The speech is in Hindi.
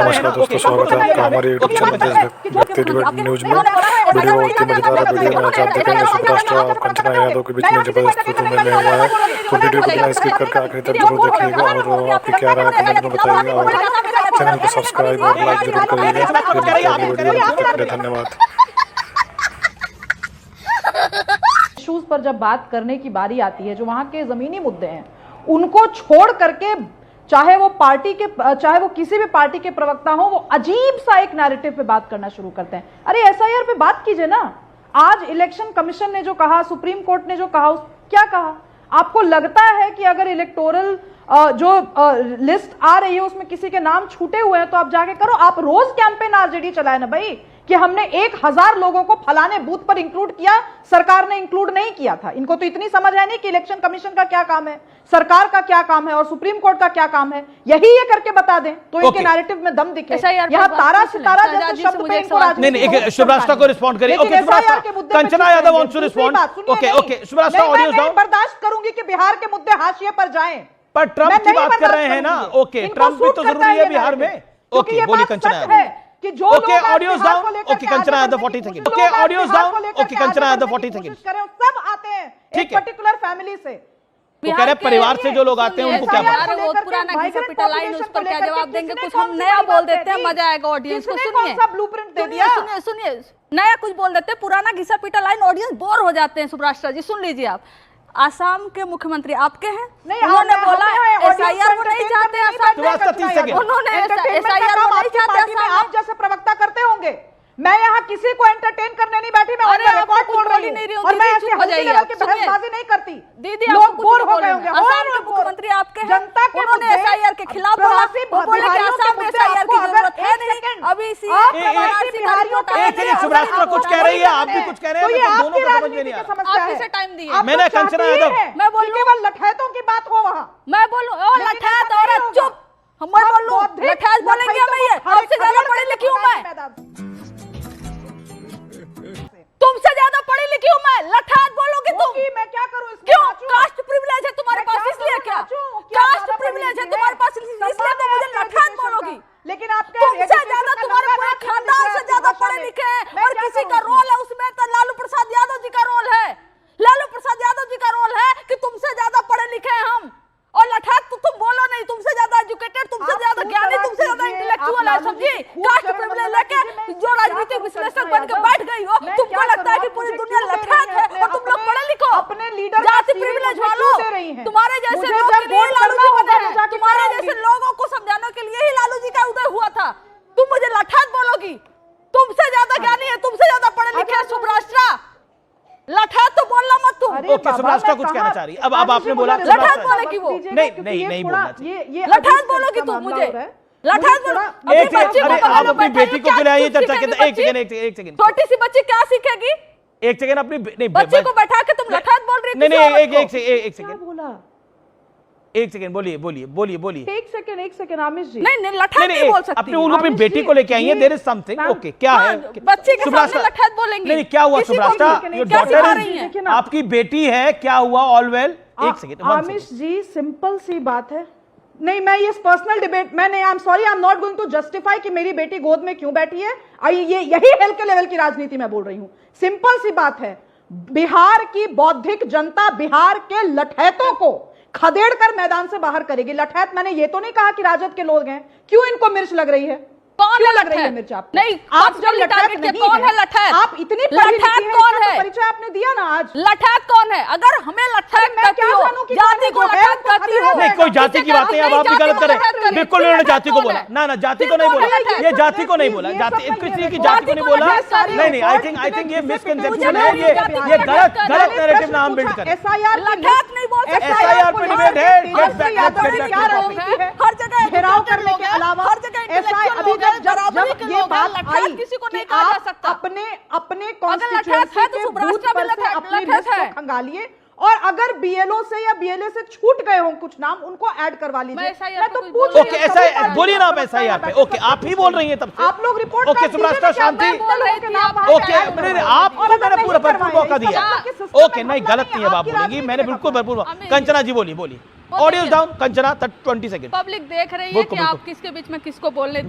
नमस्कार दोस्तों, स्वागत है आपका हमारे यूट्यूब चैनल देशभक्ति डिबेट न्यूज में। वीडियो बहुत ही मजेदार है। वीडियो में आज आप देखेंगे सुपरस्टार और कंचना यादव के बीच में जबरदस्त तुतुमे में हुआ है। तो वीडियो को बिना स्किप करके आखिरी तक जरूर देखिएगा और आपकी क्या राय कमेंट में बताइएगा और चैनल को सब्सक्राइब और लाइक जरूर करिएगा। धन्यवाद। इश्यूज पर जब बात करने की बारी आती है, जो वहां के जमीनी मुद्दे हैं उनको छोड़ करके, चाहे वो किसी भी पार्टी के प्रवक्ता हो, वो अजीब सा एक नैरेटिव पे बात करना शुरू करते हैं। अरे एसआईआर पे बात कीजिए ना। आज इलेक्शन कमीशन ने जो कहा, सुप्रीम कोर्ट ने जो कहा, क्या कहा? आपको लगता है कि अगर इलेक्टोरल जो लिस्ट आ रही है उसमें किसी के नाम छूटे हुए हैं तो आप जाके करो। आप रोज कैंपेन आरजेडी चलाए ना भाई कि हमने 1000 लोगों को फलाने बूथ पर इंक्लूड किया, सरकार ने इंक्लूड नहीं किया था। इनको तो इतनी समझ है नहीं कि इलेक्शन कमीशन का क्या काम है, सरकार का क्या काम है और सुप्रीम कोर्ट का क्या काम है। यही ये करके बता दें तो इनके नैरेटिव में दम दिखे। यहाँ तारा सितारा जैसे शब्द पे इनको नहीं, शुभराष्ट्र को रिस्पॉन्ड करिए। Okay, Kanchana Yadav wants to respond. Okay, Shubhrashtra audio down. बर्दाश्त करूंगी कि बिहार के मुद्दे हाशिए पर जाएं, पर ट्रंप की बात कर रहे हैं ना। ओके, ट्रंप भी तो जरूरी है बिहार में। ओके, बोलिए Kanchana Yadav. Okay, audios down. Okay, Kanchana Yadav 40 second. Okay, audios down. Okay, Kanchana Yadav 40 second. सब आते हैं एक पर्टिकुलर फैमिली से। वो कह रहे परिवार से जो लोग आते हैं उनको क्या बात? वो पुराना कैपिटल लाइन, उस पर क्या जवाब देंगे? कुछ हम नया बोल देते हैं, मजा आएगा ऑडियंस को। सुनिए, सब ब्लूप्रिंट दे दिया। सुनिए, नया कुछ बोल देते हैं, पुराना घिसा पिटा लाइन, ऑडियंस बोर हो जाते हैं। सुभराष्ट्र जी सुन लीजिए आप। आसाम के मुख्यमंत्री आपके हैं, उन्होंने बोला एसआईआर को नहीं चाहते आसाम में। उन्होंने एसआईआर को नहीं चाहते आसाम में। आप जैसे प्रवक्ता करते होंगे। मैं यहाँ किसी को एंटरटेन करने नहीं बैठी, मैं रिकॉर्ड बोल रही हूँ और मैं ऐसे हल्की लेवल की बहसबाजी नहीं करती। दीदी लोग बोर हो गए होंगे। आसाम के मुख्यमंत्री आपके हैं, जनता के उन्होंने एसआईआर के खिलाफ बोला, बोले कि आसाम में एसआईआर की जरूरत है नहीं। अभी सुभराष्ट्र कुछ कह रही है, आप भी कुछ कह रहे हैं, दोनों को समझ में नहीं आ रहा। आप किसे टाइम दिए? मैंने कंचना यादव, मैं बोलूं केवल लठैतों की बात हो वहाँ। मैं बोलूं ओ लठैत औरत चुप। मैं बोलूं लठैत बोलेंगे मैं? ये आपसे ज्यादा पढ़ी लिखी हूं मैं, तुमसे ज्यादा पढ़ी लिखी हूं मैं। लठैत बोलोगी तुम? मैं क्या करूं? क्यों? कास्ट प्रिविलेज है तुम्हारे पास इसलिए क्या? कास्ट प्रिविलेज है तुम्हारे पास इसलिए तो मुझे लठैत बोलोगी? लेकिन आप तुमसे ज्यादा, तुम्हारे पूरे खानदान से ज्यादा पढ़े लिखे हैं और किसी का रोल है उसमें तो लालू प्रसाद यादव जी का रोल है। लालू प्रसाद यादव जी का रोल है कि तुमसे ज्यादा पढ़े लिखे हैं हम। और लठैत तो तुम बोलो नहीं, तुमसे ज्यादा एजुकेटेड, तुमसे ज्यादा ज्ञानी, तुमसे ज्यादा इंटेलेक्चुअल है समझी। कास्ट प्रिविलेज लेके जो राजनीतिक विश्लेषक बन के बैठ गई हो, तुमको लगता है कि पूरी दुनिया लठैत है और तुम लोग पढ़े लिखो। अपने लीडर जाति प्रिविलेज वालों, तुम्हारे जैसे लोग के लिए लालू जी बने हैं, तुम्हारे जैसे लोगों को समझाने के लिए ही लालू जी का उदय हुआ था। तुम मुझे लठैत बोलोगी? तुमसे ज्यादा ज्ञानी है, तुमसे ज्यादा पढ़े लिखे है सुभराष्ट्र। लठैत तो बोलना मत तुम। ओके, सुभराष्ट्र कुछ कहना चाह रही है। अब आपने बोला लठैत बोले कि वो नहीं बोलना चाहिए। लठैत बोलोगी तुम मुझे? लठैत बोलो। आप अपनी बेटी को खिलाइए चर्चा के। एक सेकंड छोटी सी बच्ची क्या सीखेगी? एक सेकंड अपनी बच्ची को बैठा के तुम लठैत बोल रही? नहीं, एक सेकंड बोला। एक सेकंड बोलिए। एक सेकंड आमिश जी। नहीं लठैत नहीं बोल सकती। अपने उन अपनी बेटी को लेके आई है। There is something. ओके, क्या है? बच्चे के सामने लठैत बोलेंगे? नहीं, क्या हुआ सुभराष्ट्र? योर डॉटर आपकी बेटी है, क्या हुआ? All well? एक सेकंड आमिश जी, सिंपल सी बात है। नहीं, मैं ये personal debate I am sorry, I am not going to justify कि मेरी बेटी गोद में क्यों बैठी है। यही हल्के लेवल की राजनीति मैं बोल रही हूं। सिंपल सी बात है, बिहार की बौद्धिक जनता बिहार के लठैतों को खदेड़ कर मैदान से बाहर करेगी। लठैत मैंने ये तो नहीं कहा कि राजद के लोग हैं। क्यों इनको मिर्च लग रही है? कौन लग रही है मिर्च आपको? नहीं, आप जब लठैत नहीं कौन है लठैत? आप इतनी लठैत कौन है? परिचय आपने दिया ना आज। लठैत कौन है? अगर हमें लठैत कहती हो, जाति को लठैत कहती हो। नहीं, कोई जाति की बात नहीं, अब आप भी गलत करें। बिल्कुल उन्होंने जाति को बोला ना, जाति को नहीं बोला। ये जाति को नहीं बोला, जाति किसी की जाति को नहीं बोला। नहीं, आई थिंक ये मिसकंसेप्शन है। ये गलत नैरेटिव ना हम बिल्ड करें। एसआईआर लठैत नहीं बोल सकते। एसआईआर पे डिबेट है। हर जगह घेराव करने के अलावा हर जगह अभी जब ये बात आई किसी को नहीं कि कहा जा आप सकता। अपने कॉन्स्टिट्यूएंसी के बूथ पर से अपनी लिस्ट को खंगालिए और अगर बीएलओ से या बीएलए से छूट गए हों कुछ नाम, उनको ऐड करवा लीजिए। मैं तो पूछ ओके, ऐसा बोलिए ना आप SIR पे। ओके, आप ही बोल रही हैं तब से। आप लोग रिपोर्ट ओके सुब्रास्टा शांति, ओके मैंने पूरा भरपूर मौका दिया। ओके नहीं, गलत नहीं है आप बोलेंगी, मैंने बिल्कुल भरपूर। कंचना जी बोलिए। Audio down Kanchana, 20 second. Public देख रही है कि आप किसके बीच में किसको बोलने